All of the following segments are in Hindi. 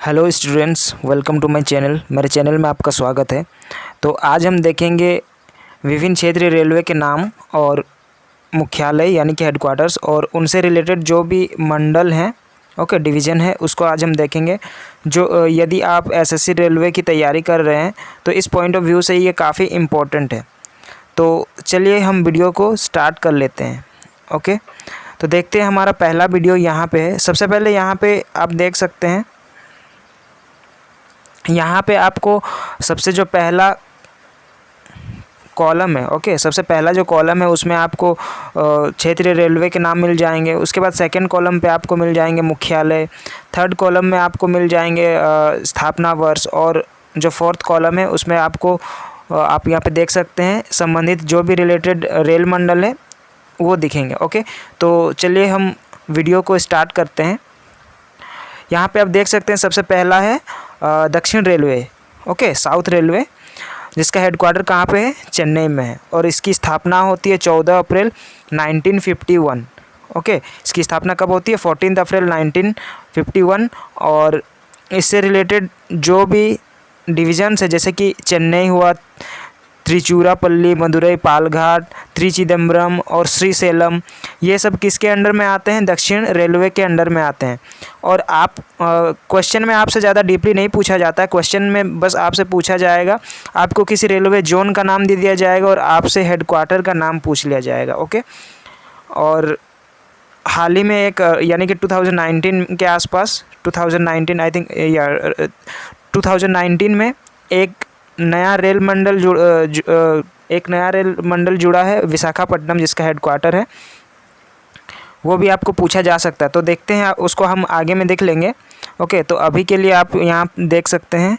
Hello students, welcome to my channel. मेरे चैनल में आपका स्वागत है। तो आज हम देखेंगे विभिन्न क्षेत्रीय रेलवे के नाम और मुख्यालय यानी कि हेडक्वार्टर्स और उनसे रिलेटेड जो भी मंडल हैं, डिवीज़न है, उसको आज हम देखेंगे। जो यदि आप एसएससी रेलवे की तैयारी कर रहे हैं तो इस पॉइंट ऑफ व्यू से ये काफ़ी इम्पोर्टेंट है। तो चलिए हम वीडियो को स्टार्ट कर लेते हैं। ओके, तो देखते हैं हमारा पहला वीडियो यहाँ पे है। सबसे पहले यहाँ पे आप देख सकते हैं, यहाँ पे आपको सबसे जो पहला कॉलम है, सबसे पहला जो कॉलम है उसमें आपको क्षेत्रीय रेलवे के नाम मिल जाएंगे। उसके बाद सेकंड कॉलम पे आपको मिल जाएंगे मुख्यालय। थर्ड कॉलम में आपको मिल जाएंगे स्थापना वर्ष। और जो फोर्थ कॉलम है उसमें आपको आप यहाँ पे देख सकते हैं संबंधित जो भी रिलेटेड रेल मंडल है वो दिखेंगे। ओके, तो चलिए हम वीडियो को स्टार्ट करते हैं। यहाँ पे आप देख सकते हैं सबसे पहला है दक्षिण रेलवे, साउथ रेलवे, जिसका हेडक्वार्टर कहाँ पे है? चेन्नई में है। और इसकी स्थापना होती है 14 अप्रैल 1951। इसकी स्थापना कब होती है? 14 अप्रैल 1951। और इससे रिलेटेड जो भी डिविजन्स है, जैसे कि चेन्नई हुआ, त्रिचुरापल्ली, मदुरई, पालघाट, त्रिचिदम्बरम और श्रीसेलम, ये सब किसके अंडर में आते हैं? दक्षिण रेलवे के अंडर में आते हैं। और आप क्वेश्चन में आपसे ज़्यादा डीपली नहीं पूछा जाता है। क्वेश्चन में बस आपसे पूछा जाएगा, आपको किसी रेलवे जोन का नाम दे दिया जाएगा और आपसे हेडक्वार्टर का नाम पूछ लिया जाएगा। ओके, और हाल ही में एक यानी कि 2019 के आसपास, 2019 आई थिंक, या 2019 में एक नया रेल मंडल जुड़ा है, विशाखापट्टनम, जिसका हेडक्वार्टर है। वो भी आपको पूछा जा सकता है। तो देखते हैं, उसको हम आगे में देख लेंगे। ओके, तो अभी के लिए आप यहाँ देख सकते हैं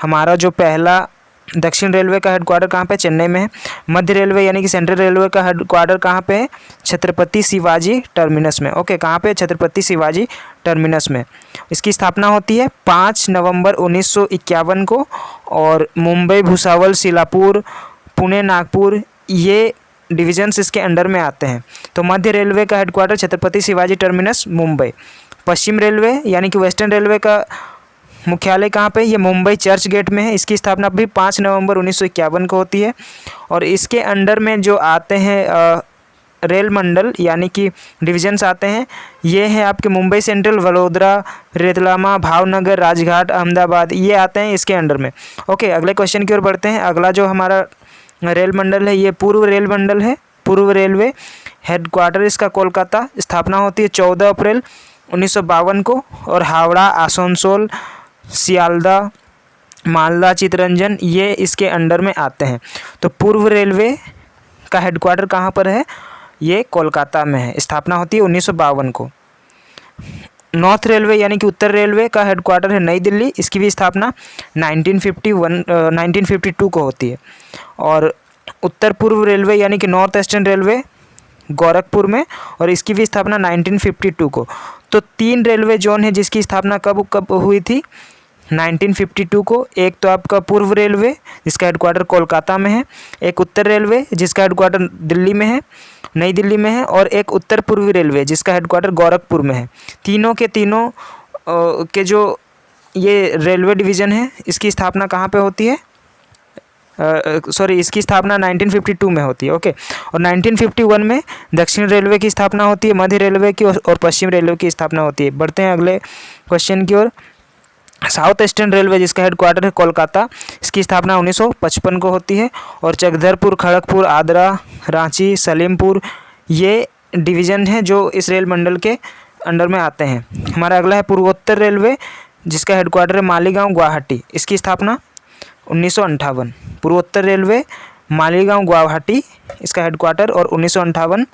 हमारा जो पहला दक्षिण रेलवे का हेडक्वार्टर कहाँ पे? चेन्नई में है। मध्य रेलवे यानी कि सेंट्रल रेलवे का हेडक्वार्टर कहाँ पे है? छत्रपति शिवाजी टर्मिनस में। ओके, कहाँ पे? छत्रपति शिवाजी टर्मिनस में। इसकी स्थापना होती है 5 नवंबर 1951 को। और मुंबई, भुसावल, सीलापुर, पुणे, नागपुर, ये डिविजन्स इसके अंडर में आते हैं। तो मध्य रेलवे का हेडक्वार्टर छत्रपति शिवाजी टर्मिनस, मुंबई। पश्चिम रेलवे यानी कि वेस्टर्न रेलवे का मुख्यालय कहाँ पे? ये मुंबई चर्च गेट में है। इसकी स्थापना भी 5 नवंबर 1951 को होती है। और इसके अंडर में जो आते हैं रेल मंडल यानी कि डिविजन्स आते हैं, ये है आपके मुंबई सेंट्रल, वडोदरा, रतलामा, भावनगर, राजघाट, अहमदाबाद, ये आते हैं इसके अंडर में। ओके, अगले क्वेश्चन की ओर बढ़ते हैं। अगला जो हमारा रेल मंडल है ये पूर्व रेल मंडल है। पूर्व रेलवे हेडक्वार्टर इसका कोलकाता। स्थापना होती है 14 अप्रैल 1952 को। और हावड़ा, आसनसोल, सियालदा, मालदा, चितरंजन, ये इसके अंडर में आते हैं। तो पूर्व रेलवे का हेडक्वार्टर कहाँ पर है? ये कोलकाता में है। स्थापना होती है 1952 को। नॉर्थ रेलवे यानी कि उत्तर रेलवे का हेडक्वार्टर है नई दिल्ली। इसकी भी स्थापना 1952 को होती है। और उत्तर पूर्व रेलवे यानी कि नॉर्थ ईस्टर्न रेलवे गोरखपुर में, और इसकी भी स्थापना 1952 को। तो 3 रेलवे जोन है जिसकी स्थापना कब हुई थी? 1952 को। एक तो आपका पूर्व रेलवे जिसका हेडक्वार्टर कोलकाता में है, एक उत्तर रेलवे जिसका हेडक्वार्टर दिल्ली में है, नई दिल्ली में है, और एक उत्तर पूर्वी रेलवे जिसका हेडक्वार्टर गोरखपुर में है। तीनों के तीनों के जो ये रेलवे डिवीज़न है, इसकी स्थापना कहाँ पे होती है? इसकी स्थापना 1952 में होती है। ओके, और 1951 में दक्षिण रेलवे की स्थापना होती है, मध्य रेलवे की और पश्चिम रेलवे की स्थापना होती है। बढ़ते हैं अगले क्वेश्चन की ओर। साउथ ईस्टर्न रेलवे जिसका हेडक्वार्टर है कोलकाता, इसकी स्थापना 1955 को होती है। और चकधरपुर, खड़गपुर, आद्रा, रांची, सलीमपुर, ये डिवीज़न हैं जो इस रेल मंडल के अंडर में आते हैं। हमारा अगला है पूर्वोत्तर रेलवे जिसका हेडक्वार्टर है मालीगांव, गुवाहाटी। इसकी स्थापना 1958। पूर्वोत्तर रेलवे मालीगांव, गुवाहाटी, इसका हेडक्वार्टर, और 1958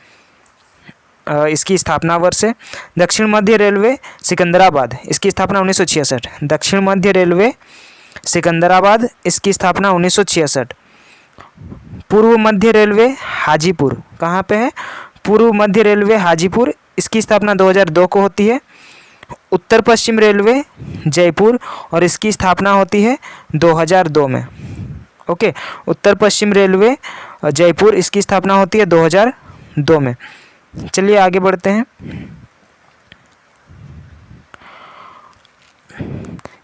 इसकी स्थापना वर्ष है। दक्षिण मध्य रेलवे सिकंदराबाद, इसकी स्थापना 1966। दक्षिण मध्य रेलवे सिकंदराबाद, इसकी स्थापना 1966। पूर्व मध्य रेलवे हाजीपुर, कहाँ पे है? पूर्व मध्य रेलवे हाजीपुर, इसकी स्थापना 2002 को होती है। उत्तर पश्चिम रेलवे जयपुर, और इसकी स्थापना होती है 2002 में। ओके, उत्तर पश्चिम रेलवे जयपुर, इसकी स्थापना होती है 2002 में। चलिए आगे बढ़ते हैं।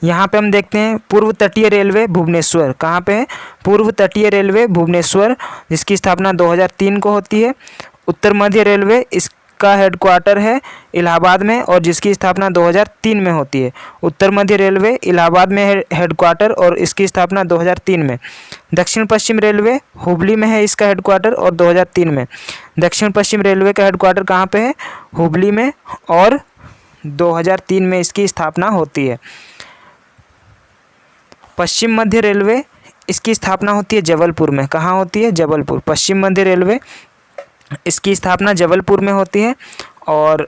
यहाँ पे हम देखते हैं पूर्व तटीय रेलवे भुवनेश्वर, कहाँ पे है? पूर्व तटीय रेलवे भुवनेश्वर, जिसकी स्थापना 2003 को होती है। उत्तर मध्य रेलवे, इसका हेडक्वार्टर है इलाहाबाद में और जिसकी स्थापना 2003 में होती है। उत्तर मध्य रेलवे इलाहाबाद में है हेडक्वार्टर और इसकी स्थापना 2003 में। दक्षिण पश्चिम रेलवे हुबली में है इसका हेडक्वार्टर और 2003 में। दक्षिण पश्चिम रेलवे का हेडक्वार्टर कहाँ पे है? हुबली में और 2003 में इसकी स्थापना होती है। पश्चिम मध्य रेलवे, इसकी स्थापना होती है जबलपुर में। कहाँ होती है? जबलपुर। पश्चिम मध्य रेलवे, इसकी स्थापना जबलपुर में होती है और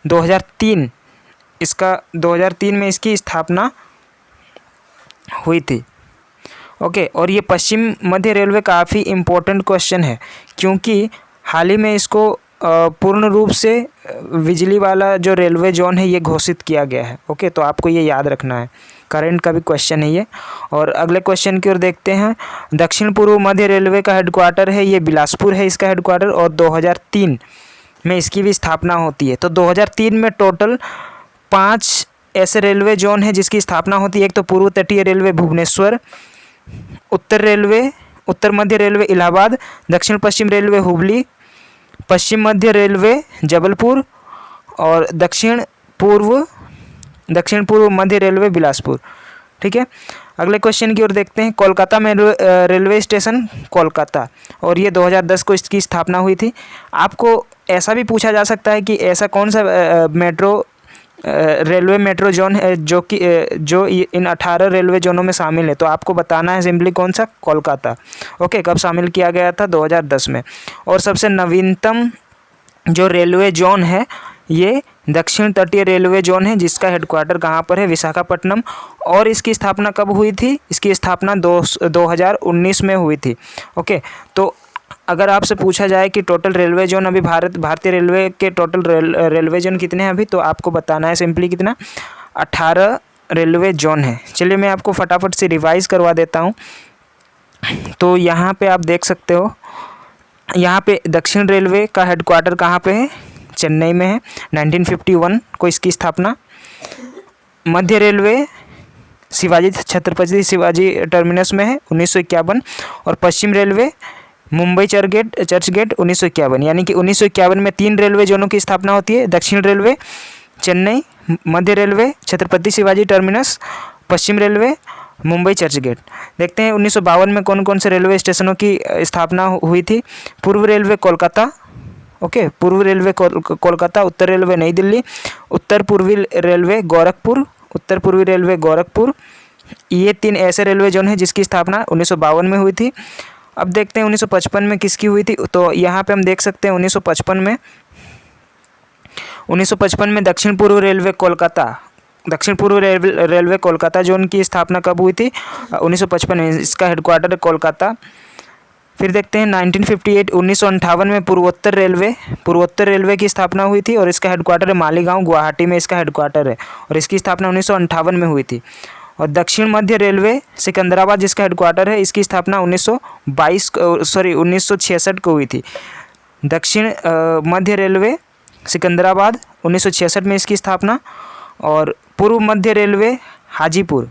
2003 में इसकी स्थापना हुई थी। ओके, और ये पश्चिम मध्य रेलवे काफ़ी इम्पोर्टेंट क्वेश्चन है क्योंकि हाल ही में इसको पूर्ण रूप से बिजली वाला जो रेलवे जोन है ये घोषित किया गया है। ओके, तो आपको ये याद रखना है, करंट का भी क्वेश्चन है ये। और अगले क्वेश्चन की ओर देखते हैं। दक्षिण पूर्व मध्य रेलवे का हेडक्वार्टर है ये बिलासपुर है इसका हेडक्वार्टर और 2003 में इसकी भी स्थापना होती है। तो 2003 में टोटल 5 ऐसे रेलवे जोन है जिसकी स्थापना होती है। एक तो पूर्व तटीय रेलवे भुवनेश्वर, उत्तर मध्य रेलवे इलाहाबाद, दक्षिण पश्चिम रेलवे हुबली, पश्चिम मध्य रेलवे जबलपुर और दक्षिण पूर्व मध्य रेलवे बिलासपुर। ठीक है, अगले क्वेश्चन की ओर देखते हैं। कोलकाता में रेलवे स्टेशन कोलकाता, और ये 2010 को इसकी स्थापना हुई थी। आपको ऐसा भी पूछा जा सकता है कि ऐसा कौन सा रेलवे मेट्रो जोन है जो इन 18 रेलवे जोनों में शामिल है, तो आपको बताना है सिंपली कौन सा? कोलकाता। ओके, कब शामिल किया गया था? 2010 में। और सबसे नवीनतम जो रेलवे जोन है ये दक्षिण तटीय रेलवे जोन है जिसका हेडक्वार्टर कहाँ पर है? विशाखापट्टनम। और इसकी स्थापना कब हुई थी? इसकी स्थापना 2019 में हुई थी। ओके, तो अगर आपसे पूछा जाए कि टोटल रेलवे जोन अभी भारतीय रेलवे के टोटल रेलवे जोन कितने हैं अभी, तो आपको बताना है सिंपली कितना? 18 रेलवे जोन है। चलिए मैं आपको फटाफट से रिवाइज़ करवा देता हूँ। तो यहाँ पे आप देख सकते हो, यहाँ पे दक्षिण रेलवे का हेडक्वार्टर कहाँ पे है? चेन्नई में है। 1951 को इसकी स्थापना। मध्य रेलवे छत्रपति शिवाजी टर्मिनस में है 1951। और पश्चिम रेलवे मुंबई चर्चगेट 1951। यानी कि 1951 में 3 रेलवे जोनों की स्थापना होती है। दक्षिण रेलवे चेन्नई, मध्य रेलवे छत्रपति शिवाजी टर्मिनस, पश्चिम रेलवे मुंबई चर्चगेट। देखते हैं 1952 में कौन कौन से रेलवे स्टेशनों की स्थापना हुई थी। पूर्व रेलवे कोलकाता, ओके, पूर्व रेलवे कोलकाता, उत्तर रेलवे नई दिल्ली, उत्तर पूर्वी रेलवे गोरखपुर। ये 3 ऐसे रेलवे जोन हैं जिसकी स्थापना 1952 में हुई थी। अब देखते हैं 1955 में किसकी हुई थी। तो यहाँ पे हम देख सकते हैं 1955 में दक्षिण पूर्व रेलवे कोलकाता जोन की स्थापना कब हुई थी? 1955 में। इसका हेडक्वार्टर है कोलकाता। फिर देखते हैं 1958 में पूर्वोत्तर रेलवे की स्थापना हुई थी और इसका हेडक्वार्टर है मालीगांव, गुवाहाटी में इसका हेडक्वार्टर है और इसकी स्थापना 1958 में हुई थी। और दक्षिण मध्य रेलवे सिकंदराबाद जिसका हेडक्वार्टर है, इसकी स्थापना 1966 को हुई थी। दक्षिण मध्य रेलवे सिकंदराबाद 1966 में इसकी स्थापना। और पूर्व मध्य रेलवे हाजीपुर,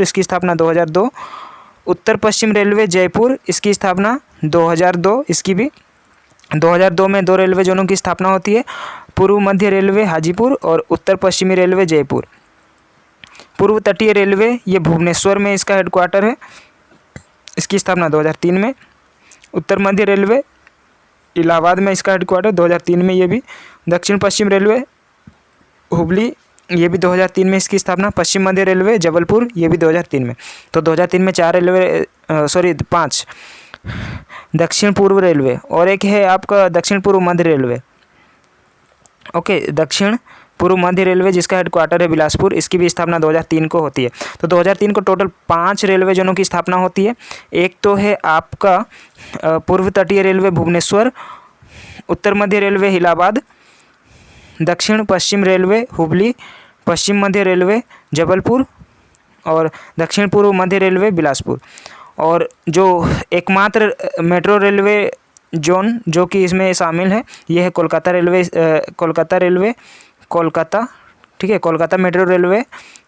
इसकी स्थापना 2002। उत्तर पश्चिम रेलवे जयपुर, इसकी स्थापना 2002। इसकी भी 2002 में 2 रेलवे जोनों की स्थापना होती है, पूर्व मध्य रेलवे हाजीपुर और उत्तर पश्चिमी रेलवे जयपुर। पूर्व तटीय रेलवे ये भुवनेश्वर में इसका हेडक्वार्टर है, इसकी स्थापना 2003 में। उत्तर मध्य रेलवे इलाहाबाद में इसका हेडक्वार्टर 2003 में ये भी। दक्षिण पश्चिम रेलवे हुबली, ये भी 2003 में इसकी स्थापना। पश्चिम मध्य रेलवे जबलपुर, ये भी 2003 में। तो 2003 में 5 दक्षिण पूर्व रेलवे और एक है आपका दक्षिण पूर्व मध्य रेलवे। ओके, दक्षिण पूर्व मध्य रेलवे जिसका हेडक्वार्टर है बिलासपुर, इसकी भी स्थापना 2003 को होती है। तो 2003 को टोटल 5 रेलवे जोनों की स्थापना होती है। एक तो है आपका पूर्व तटीय रेलवे भुवनेश्वर, उत्तर मध्य रेलवे इलाहाबाद, दक्षिण पश्चिम रेलवे हुबली, पश्चिम मध्य रेलवे जबलपुर और दक्षिण पूर्व मध्य रेलवे बिलासपुर। और जो एकमात्र मेट्रो रेलवे जोन जो कि इसमें शामिल है, यह है कोलकाता ठीक है। कोलकाता मेट्रो रेलवे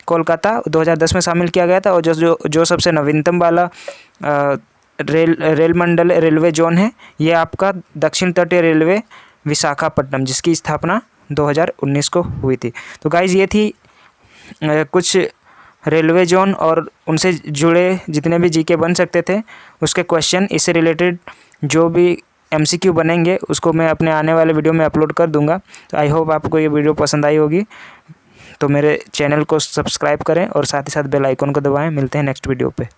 कोलकाता 2010 में शामिल किया गया था। और जो सबसे नवीनतम वाला रेल मंडल रेलवे जोन है ये आपका दक्षिण तटीय रेलवे विशाखापट्टनम, जिसकी स्थापना 2019 को हुई थी। तो गाइज़ ये थी कुछ रेलवे जोन और उनसे जुड़े जितने भी जीके बन सकते थे उसके क्वेश्चन। इससे रिलेटेड जो भी एमसीक्यू बनेंगे उसको मैं अपने आने वाले वीडियो में अपलोड कर दूंगा। तो आई होप आपको ये वीडियो पसंद आई होगी। तो मेरे चैनल को सब्सक्राइब करें और साथ ही साथ बेल आइकन को दबाएं। मिलते हैं नेक्स्ट वीडियो पे।